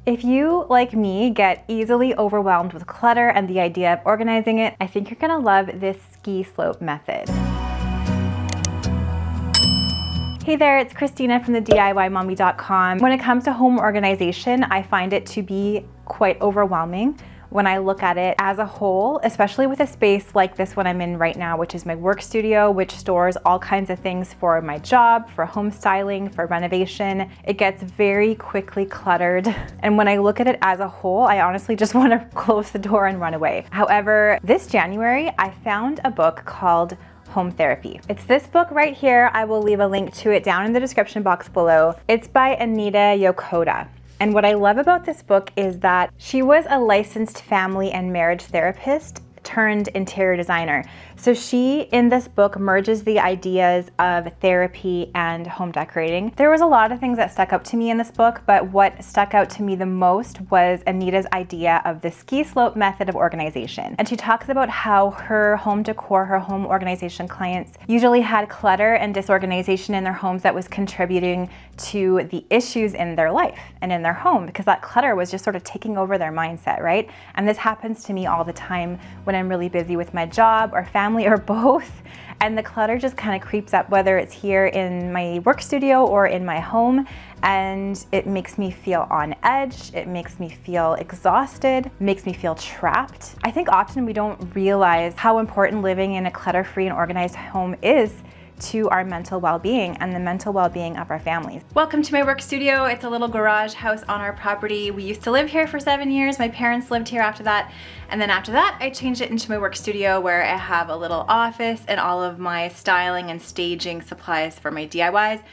If you, like me, get easily overwhelmed with clutter and the idea of organizing it, I think you're gonna love this ski slope method. Hey there, it's Christina from the DIYmommy.com. When it comes to home organization, I find it to be quite overwhelming when I look at it as a whole, especially with a space like this one I'm in right now, which is my work studio, which stores all kinds of things for my job, for home styling, for renovation. It gets very quickly cluttered. And when I look at it as a whole, I honestly just want to close the door and run away. However, this January, I found a book called Home Therapy. It's this book right here. I will leave a link to it down in the description box below. It's by Anita Yokota. And what I love about this book is that she was a licensed family and marriage therapist turned interior designer. So she, in this book, merges the ideas of therapy and home decorating. There was a lot of things that stuck out to me in this book, but what stuck out to me the most was Anita's idea of the ski slope method of organization. And she talks about how her home decor, her home organization clients usually had clutter and disorganization in their homes that was contributing to the issues in their life and in their home, because that clutter was just sort of taking over their mindset, right? And this happens to me all the time when I'm really busy with my job or family or both, and the clutter just kind of creeps up, whether it's here in my work studio or in my home, and it makes me feel on edge, it makes me feel exhausted, makes me feel trapped. I think often we don't realize how important living in a clutter-free and organized home is to our mental well-being and the mental well-being of our families. Welcome to my work studio. It's a little garage house on our property. We used to live here for 7 years. My parents lived here after that. And then after that, I changed it into my work studio where I have a little office and all of my styling and staging supplies for my DIYs.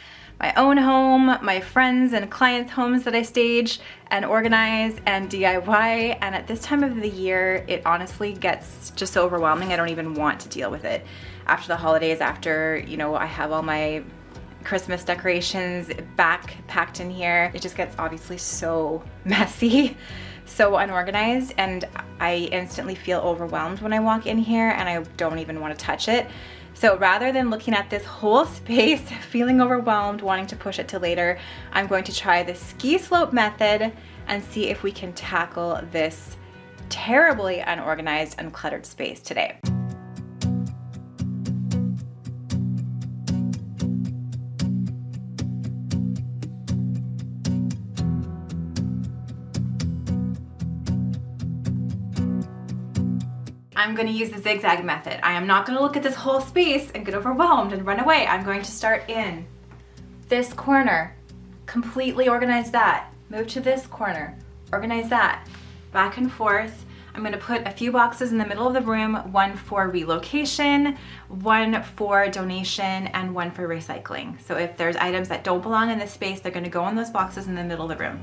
My own home, my friends and clients' homes that I stage and organize and DIY. And at this time of the year, it honestly gets just so overwhelming. I don't even want to deal with it. After the holidays, after, you know, I have all my Christmas decorations packed in here, it just gets obviously so messy, so unorganized, and I instantly feel overwhelmed when I walk in here and I don't even want to touch it. So rather than looking at this whole space, feeling overwhelmed, wanting to push it to later, I'm going to try the ski slope method and see if we can tackle this terribly unorganized and cluttered space today. I'm going to use the zigzag method. I am not going to look at this whole space and get overwhelmed and run away. I'm going to start in this corner, completely organize that, move to this corner, organize that, back and forth. I'm going to put a few boxes in the middle of the room, one for relocation, one for donation, and one for recycling. So if there's items that don't belong in this space, they're going to go in those boxes in the middle of the room.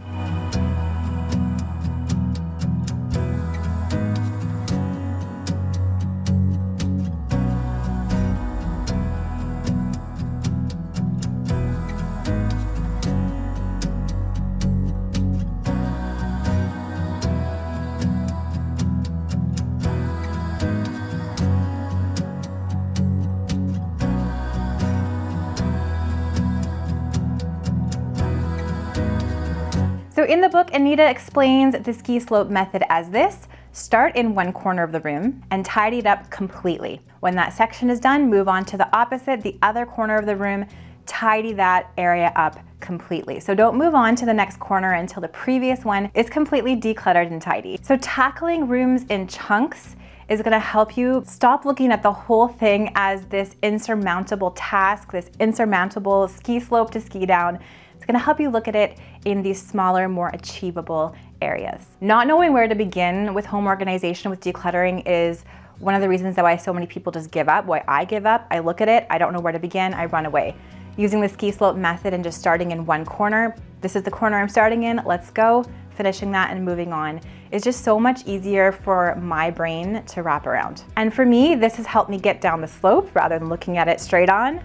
So in the book, Anita explains the ski slope method as this: start in one corner of the room and tidy it up completely. When that section is done, move on to the opposite, the other corner of the room, tidy that area up completely. So don't move on to the next corner until the previous one is completely decluttered and tidy. So tackling rooms in chunks is going to help you stop looking at the whole thing as this insurmountable task, this insurmountable ski slope to ski down. It's going to help you look at it in these smaller, more achievable areas. Not knowing where to begin with home organization, with decluttering, is one of the reasons why so many people just give up, why I give up. I look at it, I don't know where to begin, I run away. Using the ski slope method and just starting in one corner, this is the corner I'm starting in, let's go, finishing that and moving on, is just so much easier for my brain to wrap around. And for me, this has helped me get down the slope rather than looking at it straight on,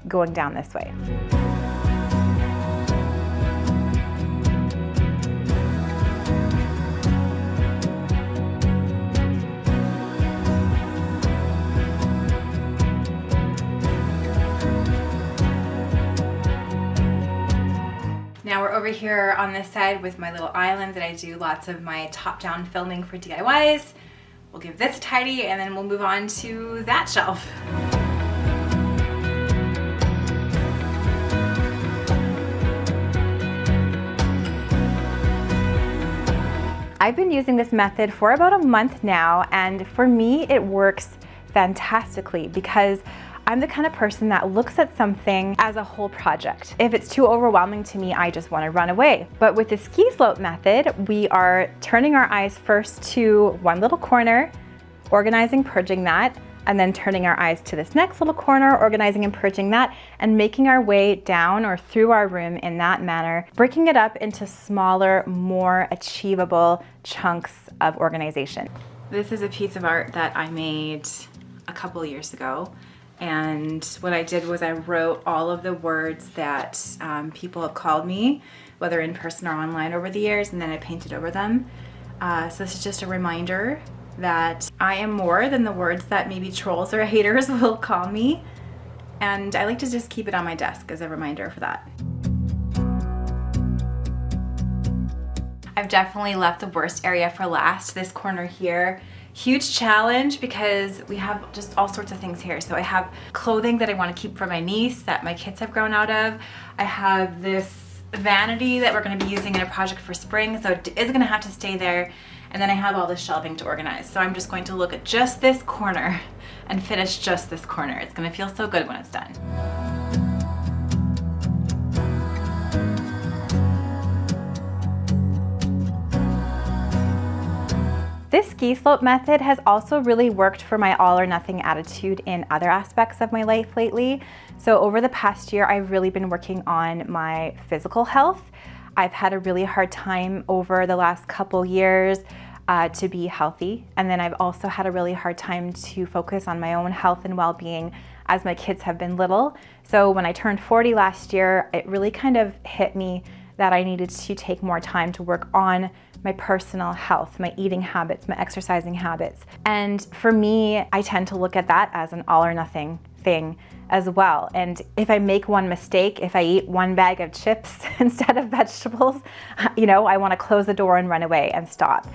going down this way. Now we're over here on this side with my little island that I do lots of my top-down filming for DIYs. We'll give this a tidy and then we'll move on to that shelf. I've been using this method for about a month now, and for me it works fantastically because I'm the kind of person that looks at something as a whole project. If it's too overwhelming to me, I just want to run away. But with the ski slope method, we are turning our eyes first to one little corner, organizing, purging that, and then turning our eyes to this next little corner, organizing and purging that, and making our way down or through our room in that manner, breaking it up into smaller, more achievable chunks of organization. This is a piece of art that I made a couple years ago. And what I did was I wrote all of the words that people have called me, whether in person or online over the years, and then I painted over them. So this is just a reminder that I am more than the words that maybe trolls or haters will call me. And I like to just keep it on my desk as a reminder for that. I've definitely left the worst area for last, this corner here. Huge challenge because we have just all sorts of things here. So I have clothing that I want to keep for my niece that my kids have grown out of. I have this vanity that we're going to be using in a project for spring, so it is going to have to stay there. And then I have all this shelving to organize. So I'm just going to look at just this corner and finish just this corner. It's going to feel so good when it's done. This ski slope method has also really worked for my all or nothing attitude in other aspects of my life lately. So over the past year, I've really been working on my physical health. I've had a really hard time over the last couple years to be healthy. And then I've also had a really hard time to focus on my own health and well-being as my kids have been little. So when I turned 40 last year, it really kind of hit me that I needed to take more time to work on my personal health, my eating habits, my exercising habits. And for me, I tend to look at that as an all or nothing thing as well. And if I make one mistake, if I eat one bag of chips instead of vegetables, you know, I want to close the door and run away and stop.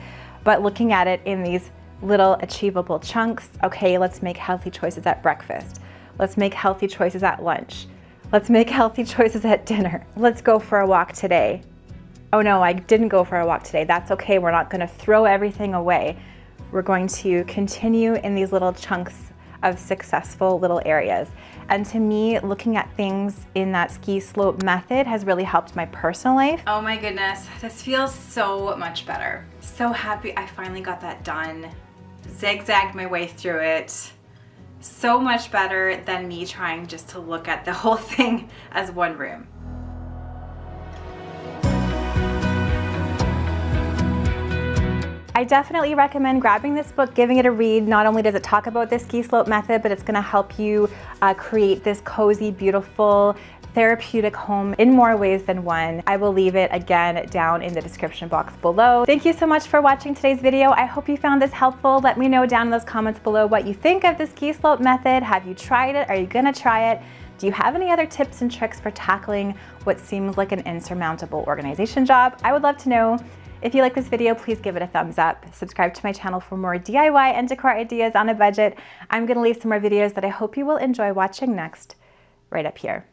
But looking at it in these little achievable chunks, okay, let's make healthy choices at breakfast. Let's make healthy choices at lunch. Let's make healthy choices at dinner. Let's go for a walk today. Oh no, I didn't go for a walk today. That's okay. We're not going to throw everything away. We're going to continue in these little chunks of successful little areas. And to me, looking at things in that ski slope method has really helped my personal life. Oh my goodness, this feels so much better. So happy I finally got that done. Zigzagged my way through it. So much better than me trying just to look at the whole thing as one room. I definitely recommend grabbing this book, giving it a read. Not only does it talk about this ski slope method, but it's going to help you create this cozy, beautiful, therapeutic home in more ways than one. I will leave it again down in the description box below. Thank you so much for watching today's video. I hope you found this helpful. Let me know down in those comments below what you think of the ski slope method. Have you tried it? Are you going to try it? Do you have any other tips and tricks for tackling what seems like an insurmountable organization job? I would love to know. If you like this video, please give it a thumbs up. Subscribe to my channel for more DIY and decor ideas on a budget. I'm going to leave some more videos that I hope you will enjoy watching next, right up here.